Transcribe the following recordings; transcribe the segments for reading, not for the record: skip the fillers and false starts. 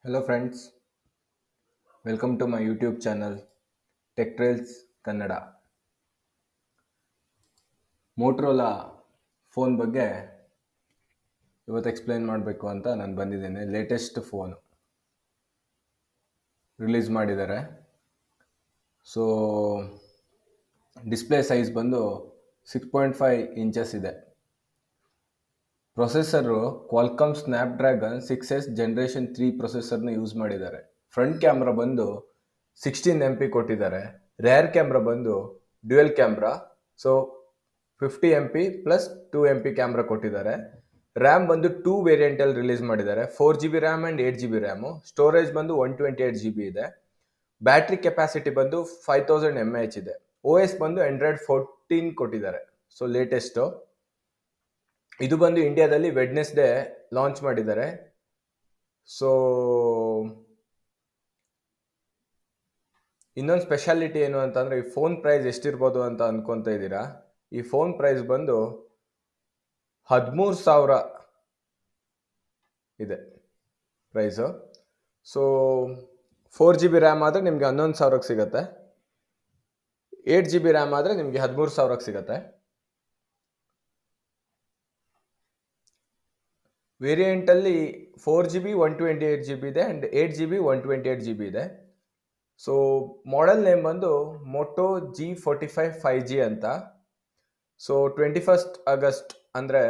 Hello friends, welcome to my YouTube channel Tech Trails Kannada. Motorola phone ಬಗ್ಗೆ ಇವತ್ತು explain ಮಾಡಬೇಕು ಅಂತ ನಾನು ಬಂದಿದ್ದೇನೆ. ಲೇಟೆಸ್ಟ್ ಫೋನ್ ರಿಲೀಸ್ ಮಾಡಿದ್ದಾರೆ. ಸೊ ಡಿಸ್ಪ್ಲೇ ಸೈಜ್ ಬಂದು 6.5 ಇಂಚಸ್ ಇದೆ. Processor Qualcomm Snapdragon 6S generation 3 ಪ್ರೊಸೆಸರ್ನ ಯೂಸ್ ಮಾಡಿದ್ದಾರೆ. ಫ್ರಂಟ್ ಕ್ಯಾಮ್ರಾ ಬಂದು 16 MP ಕೊಟ್ಟಿದ್ದಾರೆ. ರೇರ್ ಕ್ಯಾಮ್ರಾ ಬಂದು dual camera, so 50 MP plus 2 MP camera ಕೊಟ್ಟಿದ್ದಾರೆ. ರ್ಯಾಮ್ ಬಂದು 2 ವೇರಿಯಂಟಲ್ಲಿ ರಿಲೀಸ್ ಮಾಡಿದ್ದಾರೆ. 4GB RAM and 8GB RAM. Storage ಬಂದು 128GB ಇದೆ. ಬ್ಯಾಟ್ರಿ ಕೆಪಾಸಿಟಿ ಬಂದು 5000 mAh ಇದೆ. OS ಬಂದು Android 14 ಕೊಟ್ಟಿದ್ದಾರೆ. ಸೊ ಲೇಟೆಸ್ಟು ಇದು ಬಂದು ಇಂಡಿಯಾದಲ್ಲಿ ವೆಡ್ನೆಸ್ಡೇ ಲಾಂಚ್ ಮಾಡಿದ್ದಾರೆ. ಸೊ ಇನ್ನೊಂದು ಸ್ಪೆಷಾಲಿಟಿ ಏನು ಅಂತಂದರೆ, ಈ ಫೋನ್ ಪ್ರೈಸ್ ಎಷ್ಟಿರ್ಬೋದು ಅಂತ ಅನ್ಕೊತಾ ಇದ್ದೀರಾ. ಈ ಫೋನ್ ಪ್ರೈಸ್ ಬಂದು 13,000 ಇದೆ ಪ್ರೈಸು. ಸೊ 4GB ರ್ಯಾಮ್ ಆದರೆ ನಿಮಗೆ 11,000ಕ್ಕೆ ಸಿಗುತ್ತೆ. 8GB ರ್ಯಾಮ್ ಆದರೆ ನಿಮಗೆ 13,000ಕ್ಕೆ ಸಿಗುತ್ತೆ. ವೇರಿಯಂಟಲ್ಲಿ 4GB 128GB ಇದೆ ಆ್ಯಂಡ್ 8GB 128GB ಇದೆ. ಸೊ ಮಾಡೆಲ್ ನೇಮ್ ಬಂದು ಮೋಟೋ G45 5G ಅಂತ. ಸೊ 21 ಆಗಸ್ಟ್ ಅಂದರೆ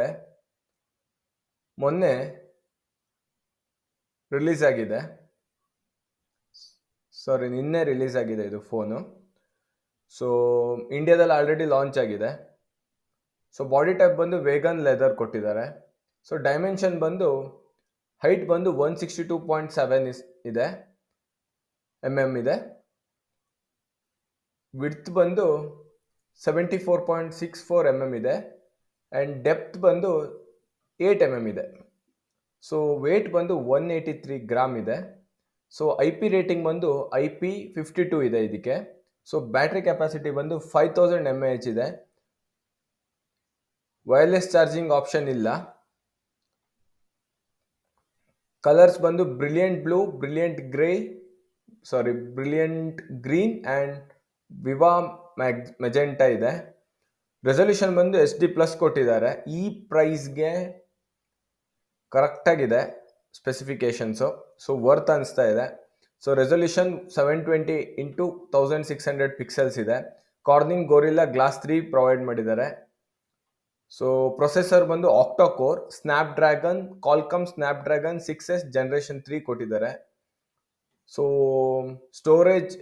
ಮೊನ್ನೆ ರಿಲೀಸ್ ಆಗಿದೆ. ನಿನ್ನೆ ರಿಲೀಸ್ ಆಗಿದೆ ಇದು ಫೋನು. ಸೊ ಇಂಡಿಯಾದಲ್ಲಿ ಆಲ್ರೆಡಿ ಲಾಂಚ್ ಆಗಿದೆ. ಸೊ ಬಾಡಿ ಟೈಪ್ ಬಂದು ವೇಗನ್ ಲೆದರ್ ಕೊಟ್ಟಿದ್ದಾರೆ. ಸೊ ಡೈಮೆನ್ಷನ್ ಬಂದು ಹೈಟ್ ಬಂದು 162.7 ಇದೆ ಇದೆ. ವಿಡ್ತ್ ಬಂದು 74.64 ಇದೆ ಆ್ಯಂಡ್ ಡೆಪ್ತ್ ಬಂದು 8 ಇದೆ. ಸೊ ವೇಟ್ ಬಂದು 183 ಗ್ರಾಮ್ ಇದೆ. ಸೊ IP ರೇಟಿಂಗ್ ಬಂದು IP52 ಇದೆ ಇದಕ್ಕೆ. ಸೊ ಬ್ಯಾಟ್ರಿ ಕೆಪಾಸಿಟಿ ಬಂದು 5000 mAh ಇದೆ. ವೈರ್ಲೆಸ್ ಚಾರ್ಜಿಂಗ್ ಆಪ್ಷನ್ ಇಲ್ಲ. ಕಲರ್ಸ್ ಬಂದು brilliant blue, brilliant green and Viva Magenta ಇದೆ. ರೆಸಲ್ಯೂಷನ್ ಬಂದು HD+ ಕೊಟ್ಟಿದ್ದಾರೆ. ಈ ಪ್ರೈಸ್ಗೆ ಕರೆಕ್ಟಾಗಿದೆ ಸ್ಪೆಸಿಫಿಕೇಶನ್ಸು. ಸೊ ವರ್ತ್ ಅನಿಸ್ತಾ ಇದೆ. ಸೊ ರೆಸಲ್ಯೂಷನ್ 720x1600 ಪಿಕ್ಸೆಲ್ಸ್ ಇದೆ. ಕಾರ್ನಿಂಗ್ ಗೊರಿಲ್ಲಾ ಗ್ಲಾಸ್ 3 ಪ್ರೊವೈಡ್ ಮಾಡಿದ್ದಾರೆ. ಸೊ ಪ್ರೊಸೆಸರ್ ಬಂದು octa core Qualcomm Snapdragon 6S generation 3 ಕೊಟ್ಟಿದ್ದಾರೆ. So storage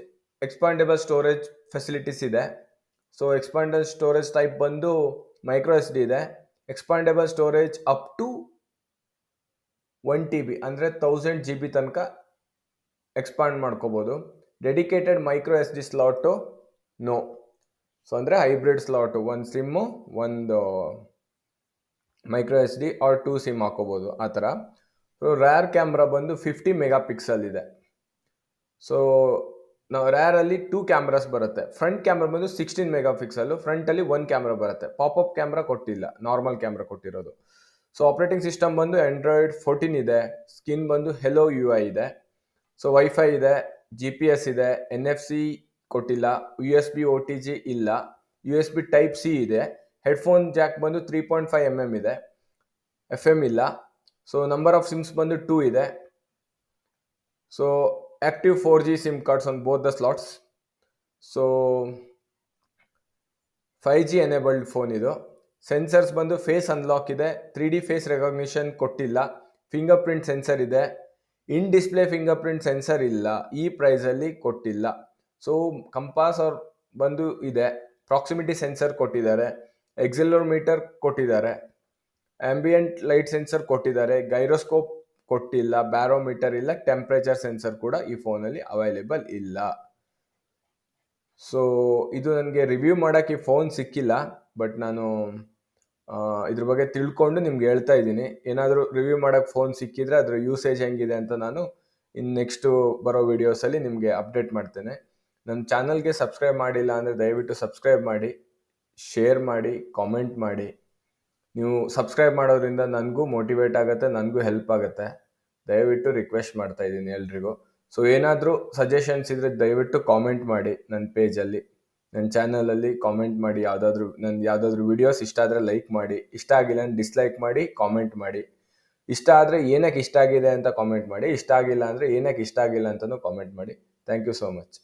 expandable storage facilities ಇದೆ. ಸೊ ಎಕ್ಸ್ಪಾಂಡೇಬಲ್ ಸ್ಟೋರೇಜ್ ಟೈಪ್ ಬಂದು ಮೈಕ್ರೋ SD ಇದೆ. Expandable storage up to 1TB ಅಂದರೆ 1000GB ತನಕ expand ಮಾಡ್ಕೋಬೋದು. Dedicated micro SD slot no. So ಅಂದರೆ hybrid slot, ಒಂದು SIM ಒಂದು ಮೈಕ್ರೋ SD ಆರ್ 2 ಸಿಮ್ ಹಾಕೋಬೋದು ಆ ಥರ. ಸೊ ರ್ಯಾರ್ ಕ್ಯಾಮ್ರಾ ಬಂದು 50 ಮೆಗಾಪಿಕ್ಸೆಲ್ ಇದೆ. ಸೊ ನಾವು ರ್ಯಾರಲ್ಲಿ 2 ಕ್ಯಾಮ್ರಾಸ್ ಬರುತ್ತೆ. ಫ್ರಂಟ್ ಕ್ಯಾಮ್ರಾ ಬಂದು 16 ಮೆಗಾಪಿಕ್ಸೆಲ್ಲು, ಫ್ರಂಟಲ್ಲಿ 1 ಕ್ಯಾಮ್ರಾ ಬರುತ್ತೆ. ಪಾಪಪ್ ಕ್ಯಾಮ್ರಾ ಕೊಟ್ಟಿಲ್ಲ, ನಾರ್ಮಲ್ ಕ್ಯಾಮ್ರಾ ಕೊಟ್ಟಿರೋದು. ಸೊ ಆಪ್ರೇಟಿಂಗ್ ಸಿಸ್ಟಮ್ ಬಂದು Android 14 ಇದೆ. ಸ್ಕಿನ್ ಬಂದು Hello UI ಇದೆ. ಸೊ ವೈಫೈ ಇದೆ, GPS ಇದೆ, NFC ಕೊಟ್ಟಿಲ್ಲ, USB OTG ಇಲ್ಲ, USB Type-C ಇದೆ. ಹೆಡ್ಫೋನ್ ಜಾಕ್ ಬಂದು 3.5 ಇದೆ, FM ಇಲ್ಲ. ಸೊ ನಂಬರ್ ಆಫ್ ಸಿಮ್ಸ್ ಬಂದು 2 ಇದೆ. So active 4G sim cards on both the slots. So 5G enabled phone ಇದು. ಸೆನ್ಸರ್ಸ್ ಬಂದು ಫೇಸ್ ಅನ್ಲಾಕ್ ಇದೆ, 3D ಫೇಸ್ ರೆಕಗ್ನಿಷನ್ ಕೊಟ್ಟಿಲ್ಲ, ಫಿಂಗರ್ ಪ್ರಿಂಟ್ ಸೆನ್ಸರ್ ಇದೆ. ಇನ್ ಡಿಸ್ಪ್ಲೇ ಫಿಂಗರ್ ಪ್ರಿಂಟ್ ಸೆನ್ಸರ್ ಇಲ್ಲ, ಈ ಪ್ರೈಸಲ್ಲಿ ಕೊಟ್ಟಿಲ್ಲ. ಸೊ ಕಂಪಾಸ್ ಬಂದು ಇದೆ, ಪ್ರಾಕ್ಸಿಮಿಟಿ ಸೆನ್ಸರ್ ಕೊಟ್ಟಿದ್ದಾರೆ, ಎಕ್ಸೆಲೋಮೀಟರ್ ಕೊಟ್ಟಿದ್ದಾರೆ, ಆಂಬಿಯಂಟ್ ಲೈಟ್ ಸೆನ್ಸರ್ ಕೊಟ್ಟಿದ್ದಾರೆ, ಗೈರೋಸ್ಕೋಪ್ ಕೊಟ್ಟಿಲ್ಲ, ಬ್ಯಾರೋಮೀಟರ್ ಇಲ್ಲ, ಟೆಂಪ್ರೇಚರ್ ಸೆನ್ಸರ್ ಕೂಡ ಈ ಫೋನಲ್ಲಿ ಅವೈಲೇಬಲ್ ಇಲ್ಲ. ಸೊ ಇದು ನನಗೆ ರಿವ್ಯೂ ಮಾಡೋಕ್ಕೆ ಈ ಫೋನ್ ಸಿಕ್ಕಿಲ್ಲ, ಬಟ್ ನಾನು ಇದ್ರ ಬಗ್ಗೆ ತಿಳ್ಕೊಂಡು ನಿಮ್ಗೆ ಹೇಳ್ತಾ ಇದ್ದೀನಿ. ಏನಾದರೂ ರಿವ್ಯೂ ಮಾಡೋಕ್ಕೆ ಫೋನ್ ಸಿಕ್ಕಿದ್ರೆ ಅದರ ಯೂಸೇಜ್ ಹೆಂಗಿದೆ ಅಂತ ನಾನು ನೆಕ್ಸ್ಟು ಬರೋ ವಿಡಿಯೋಸಲ್ಲಿ ನಿಮಗೆ ಅಪ್ಡೇಟ್ ಮಾಡ್ತೇನೆ. ನನ್ನ ಚಾನಲ್ಗೆ ಸಬ್ಸ್ಕ್ರೈಬ್ ಮಾಡಿಲ್ಲ ಅಂದರೆ ದಯವಿಟ್ಟು ಸಬ್ಸ್ಕ್ರೈಬ್ ಮಾಡಿ, ಶೇರ್ ಮಾಡಿ, ಕಾಮೆಂಟ್ ಮಾಡಿ. ನೀವು ಸಬ್ಸ್ಕ್ರೈಬ್ ಮಾಡೋದ್ರಿಂದ ನನಗೂ ಮೋಟಿವೇಟ್ ಆಗುತ್ತೆ, ನನಗೂ ಹೆಲ್ಪ್ ಆಗುತ್ತೆ. ದಯವಿಟ್ಟು ರಿಕ್ವೆಸ್ಟ್ ಮಾಡ್ತಾ ಇದ್ದೀನಿ ಎಲ್ರಿಗೂ. ಸೊ ಏನಾದರೂ ಸಜೆಷನ್ಸ್ ಇದ್ರೆ ದಯವಿಟ್ಟು ಕಾಮೆಂಟ್ ಮಾಡಿ ನನ್ನ ಪೇಜಲ್ಲಿ, ನನ್ನ ಚಾನಲಲ್ಲಿ ಕಾಮೆಂಟ್ ಮಾಡಿ. ಯಾವುದಾದ್ರೂ ವಿಡಿಯೋಸ್ ಇಷ್ಟ ಆದರೆ ಲೈಕ್ ಮಾಡಿ, ಇಷ್ಟ ಆಗಿಲ್ಲ ಅಂದರೆ ಡಿಸ್ಲೈಕ್ ಮಾಡಿ, ಕಾಮೆಂಟ್ ಮಾಡಿ. ಇಷ್ಟ ಆದರೆ ಏನಕ್ಕೆ ಇಷ್ಟ ಆಗಿದೆ ಅಂತ ಕಾಮೆಂಟ್ ಮಾಡಿ, ಇಷ್ಟ ಆಗಿಲ್ಲ ಅಂದರೆ ಏನಕ್ಕೆ ಇಷ್ಟ ಆಗಿಲ್ಲ ಅಂತಲೂ ಕಾಮೆಂಟ್ ಮಾಡಿ. Thank you so much.